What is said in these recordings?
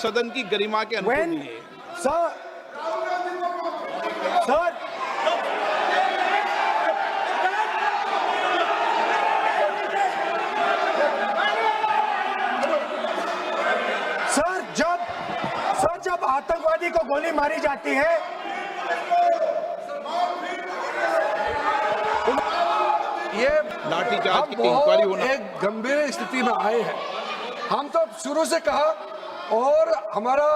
सदन की गरिमा के अनुकूल नहीं है। सर जब आतंकवादी को गोली मारी जाती है, ये लाठीचार्ज की बहुत इंक्वायरी होना एक गंभीर स्थिति में आए हैं। हम तो शुरू से कहा और हमारा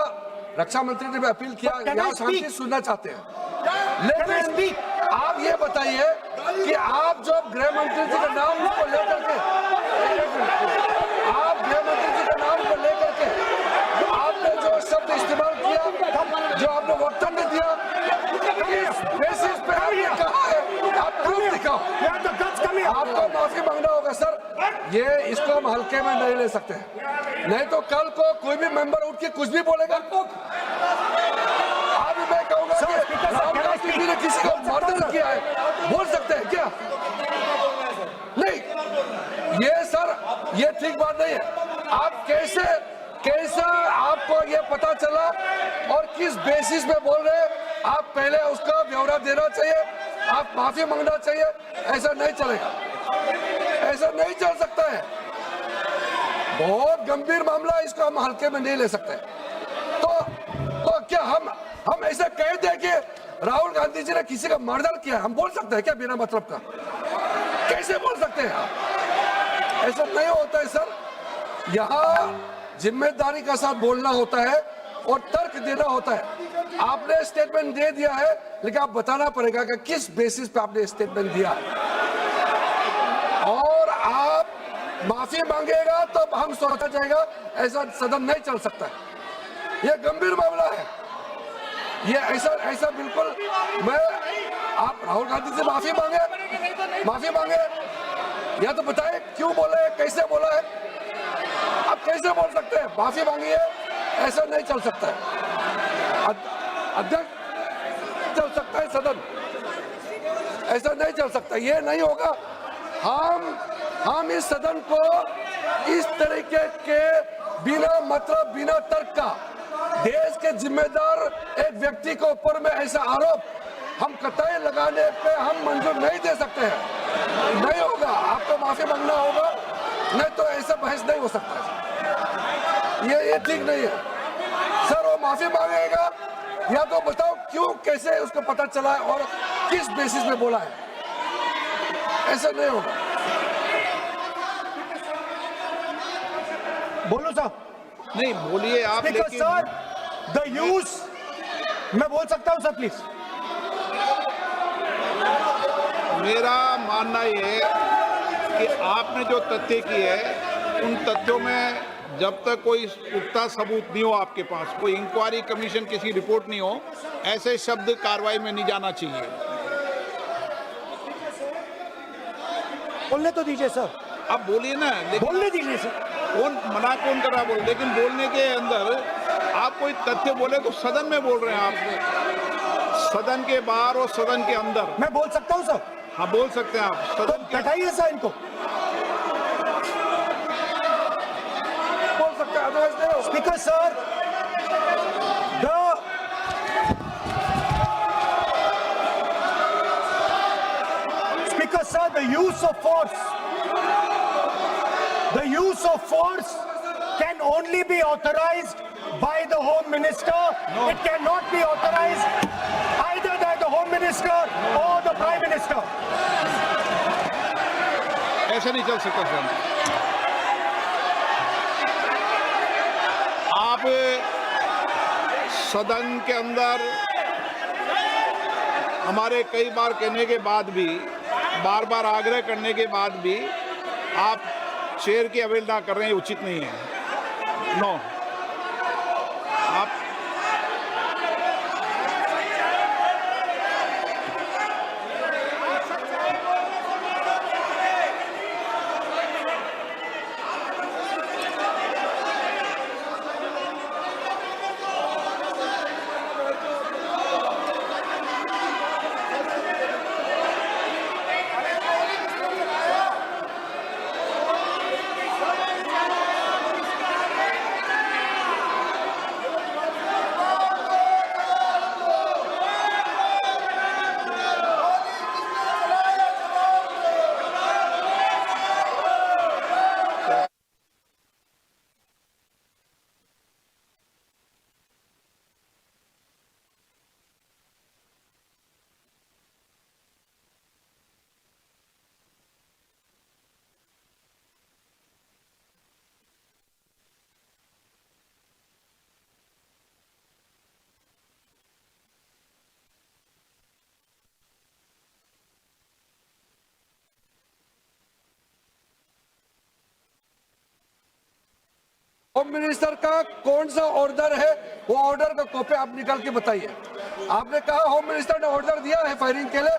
रक्षा मंत्री ने भी अपील किया, यहाँ शांति सुनना चाहते हैं। लेकिन आप ये बताइए कि आप जो गृह मंत्री जी का नाम को लेकर के, आप गृह मंत्री जी का नाम को लेकर के आपने जो शब्द इस्तेमाल किया, जो आपने वक्तव्य दिया, किस बेसिस पे आपने कहा है, आप प्रूफ दिखाओ। आपको माफी मांगना होगा सर, ये इसको हम हल्के में नहीं ले सकते हैं। नहीं तो कल को कोई भी मेंबर उठ के कुछ भी बोलेगा, आज मैं कहूंगा राहुल गांधी जी ने किसी को मर्डर किया है, बोल सकते हैं क्या? नहीं, ये सर ये ठीक बात नहीं है। आप कैसे आपको ये पता चला और किस बेसिस पे बोल रहे हैं? आप पहले उसका ब्यौरा देना चाहिए, आप माफी मांगना चाहिए। ऐसा नहीं चलेगा, ऐसा नहीं चल सकता है। बहुत गंभीर मामला, इसको हम हल्के में नहीं ले सकते। तो क्या हम ऐसा कह दें कि राहुल गांधी जी ने किसी का मर्डर किया, हम बोल सकते हैं क्या बिना मतलब का? कैसे बोल सकते हैं आप? ऐसा नहीं होता है सर। यहाँ जिम्मेदारी का साथ बोलना होता है और तर्क देना होता है। आपने स्टेटमेंट दे दिया है, लेकिन आप बताना पड़ेगा कि किस बेसिस पे आपने स्टेटमेंट दिया, और आप माफी मांगेगा तो हम सोचा जाएगा। ऐसा सदन नहीं चल सकता है, यह गंभीर मामला है। ये ऐसा बिल्कुल आप राहुल गांधी से माफी मांगे या तो बताए क्यों बोले, कैसे बोला है। आप कैसे बोल सकते हैं? माफी मांगिए, ऐसा नहीं चल सकता है। अध्यक्ष चल सकता है सदन, ऐसा नहीं चल सकता, ये नहीं होगा। हम इस सदन को इस तरीके के बिना मतलब बिना तर्क का देश के जिम्मेदार एक व्यक्ति के ऊपर में ऐसा आरोप हम कतई लगाने पे हम मंजूर नहीं दे सकते हैं। नहीं होगा, आपको माफी मांगना होगा, नहीं तो ऐसा बहस नहीं हो सकता है। ये ठीक नहीं है सर। वो माफी मांगेगा या तो बताओ क्यों, कैसे उसको पता चला है और किस बेसिस पे बोला है। ऐसा नहीं होगा। बोलो साहब। नहीं बोलिए आप, लेकिन सर द यूज, मैं बोल सकता हूं सर प्लीज? मेरा मानना ये है कि आपने जो तथ्य किए हैं, उन तथ्यों में जब तक कोई पुख्ता सबूत नहीं हो आपके पास, कोई इंक्वायरी कमीशन किसी रिपोर्ट नहीं हो, ऐसे शब्द कार्रवाई में नहीं जाना चाहिए। बोलने तो दीजिए सर। अब बोलिए ना, लेकिन बोलने दीजिए सर। कौन कर रहा बोल, लेकिन बोलने के अंदर आप कोई तथ्य बोले तो सदन में बोल रहे हैं आप, सदन के बाहर और सदन के अंदर। मैं बोल सकता हूं सर? हाँ बोल सकते हैं आप, सदन के बैठाइए सर इनको। बोल सकते हैं speaker sir, the use of force can only be authorized by the Home Minister. No. It cannot be authorized either by the Home Minister or the Prime Minister. ऐसा नहीं चल सकता सर। आप सदन के अंदर हमारे कई बार कहने के बाद भी, बार बार आग्रह करने के बाद भी आप शेयर की अवहेलना कर रहे हैं, उचित नहीं है। नो, आप होम मिनिस्टर का कौन सा ऑर्डर है, वो ऑर्डर का कॉपी आप निकाल के बताइए। आपने कहा होम मिनिस्टर ने ऑर्डर दिया है फायरिंग के लिए,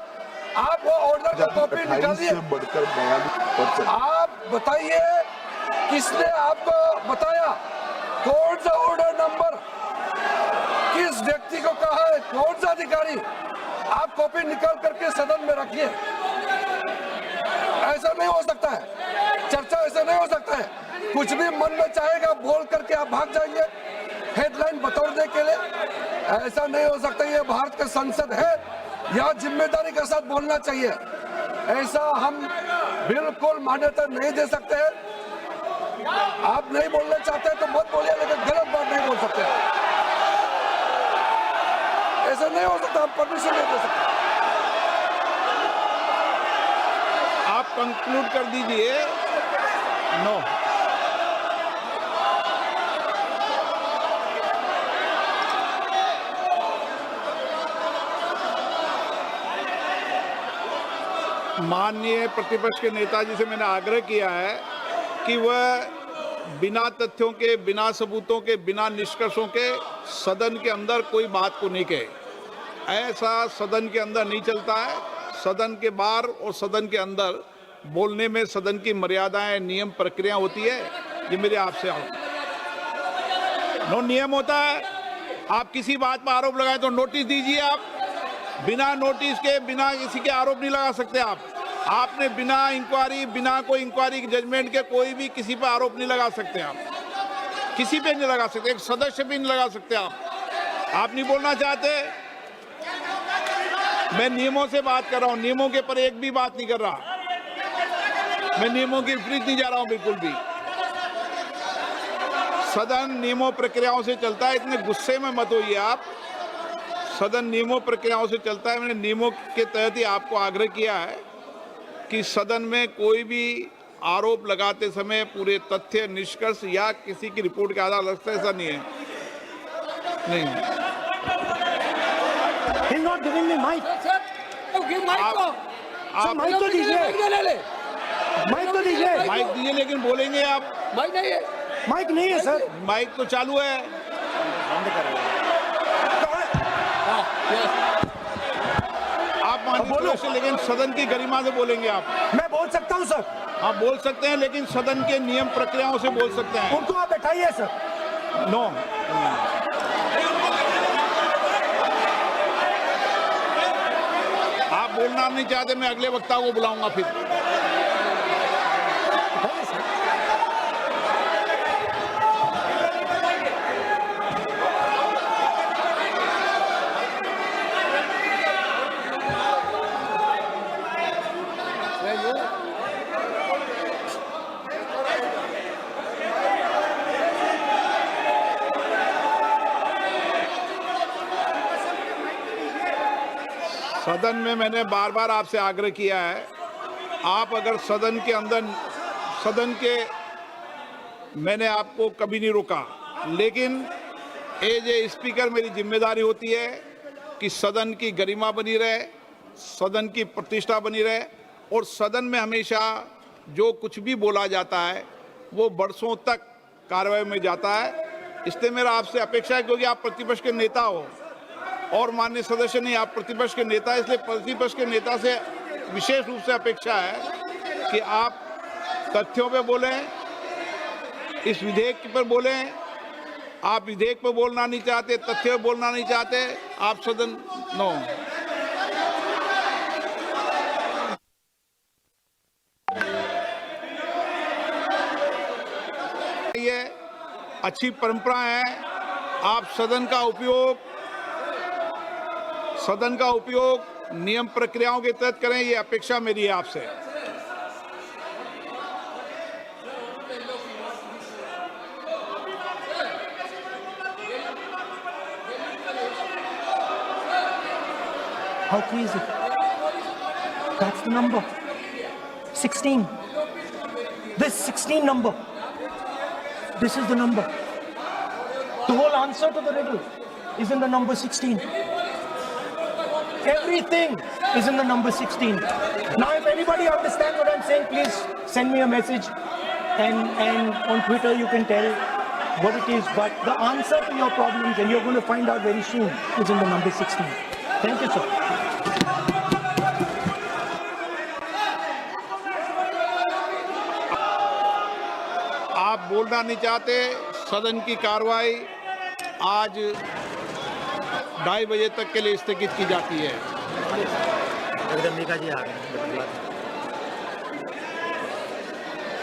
आप वो ऑर्डर का कॉपी निकालिए। आप बताइए किसने आपको बताया, कौन सा ऑर्डर नंबर, किस व्यक्ति को कहा है, कौन सा अधिकारी। आप कॉपी निकाल करके सदन में रखिए। ऐसा नहीं हो सकता है, चर्चा ऐसा नहीं हो सकता है। कुछ भी मन में चाहेगा बोल करके आप भाग जाएंगे हेडलाइन बतौरने के लिए। ऐसा नहीं हो सकता। ये भारत का संसद है, यहाँ जिम्मेदारी के साथ बोलना चाहिए। ऐसा हम बिल्कुल मान्यता नहीं दे सकते हैं। आप नहीं बोलना चाहते तो मत बोलिए, लेकिन गलत बात नहीं बोल सकते। ऐसा नहीं हो सकता, हम परमिशन नहीं दे सकते। आप कंक्लूड कर दीजिए। नो, माननीय प्रतिपक्ष के नेताजी से मैंने आग्रह किया है कि वह बिना तथ्यों के, बिना सबूतों के, बिना निष्कर्षों के सदन के अंदर कोई बात को नहीं कहे। ऐसा सदन के अंदर नहीं चलता है। सदन के बाहर और सदन के अंदर बोलने में सदन की मर्यादाएं, नियम, प्रक्रिया होती है। ये मेरे आपसे नो नियम होता है। आप किसी बात पर आरोप लगाएं तो नोटिस दीजिए। आप बिना नोटिस के, बिना किसी के आरोप नहीं लगा सकते। आपने बिना इंक्वायरी, बिना कोई इंक्वायरी की जजमेंट के कोई भी किसी पर आरोप नहीं लगा सकते। आप किसी पे नहीं लगा सकते, एक सदस्य भी नहीं लगा सकते। आप नहीं बोलना चाहते। मैं नियमों से बात कर रहा हूं, नियमों के पर एक भी बात नहीं कर रहा। मैं नियमों के विपरीत नहीं जा रहा हूं बिल्कुल भी। सदन नियमों प्रक्रियाओं से चलता है। इतने गुस्से में मत होइए आप। सदन नियमों प्रक्रियाओं से चलता है। मैंने नियमों के तहत ही आपको आग्रह किया है कि सदन में कोई भी आरोप लगाते समय पूरे तथ्य, निष्कर्ष या किसी की रिपोर्ट के आधार लगता है, ऐसा नहीं है। नहीं, He's not giving me mic. आप माइक तो दीजिए, माइक तो दीजिए। माइक दीजिए, लेकिन बोलेंगे आप। माइक नहीं है, माइक नहीं है सर। माइक तो चालू है। आप माननीय से, लेकिन सदन की गरिमा से बोलेंगे आप। मैं बोल सकता हूं सर। आप बोल सकते हैं, लेकिन सदन के नियम प्रक्रियाओं से बोल सकते हैं। उनको आप बैठाइए सर। नो, आप बोलना नहीं चाहते, मैं अगले वक्ता को बुलाऊंगा फिर। बैठाइए सर। सदन में मैंने बार बार आपसे आग्रह किया है, आप अगर सदन के अंदर, मैंने आपको कभी नहीं रोका, लेकिन एज ए स्पीकर मेरी जिम्मेदारी होती है कि सदन की गरिमा बनी रहे, सदन की प्रतिष्ठा बनी रहे, और सदन में हमेशा जो कुछ भी बोला जाता है वो बरसों तक कार्रवाई में जाता है। इसलिए मेरा आपसे अपेक्षा है, क्योंकि आप प्रतिपक्ष के नेता हो और माननीय सदस्य नहीं, आप प्रतिपक्ष के नेता, इसलिए प्रतिपक्ष के नेता से विशेष रूप से अपेक्षा है कि आप तथ्यों पे बोलें, इस विधेयक पर बोलें। आप विधेयक पर बोलना नहीं चाहते, तथ्य पे बोलना नहीं चाहते, आप सदन नो। ये अच्छी परंपरा है। आप सदन का उपयोग नियम प्रक्रियाओं के तहत करें, ये अपेक्षा मेरी है आपसे। How crazy. That's the number. 16. This 16 number. This is the number. The whole answer to the riddle is in the number 16. Everything is in the number 16. Now, if anybody understands what I'm saying, please send me a message. And on Twitter, you can tell what it is, but the answer to your problems, and you're going to find out very soon, is in the number 16. Thank you, sir. आप बोलना नहीं चाहते, सदन की कार्रवाई आज 2:30 बजे तक के लिए स्थगित की जाती है। एकदम मीका जी आ रहे हैं।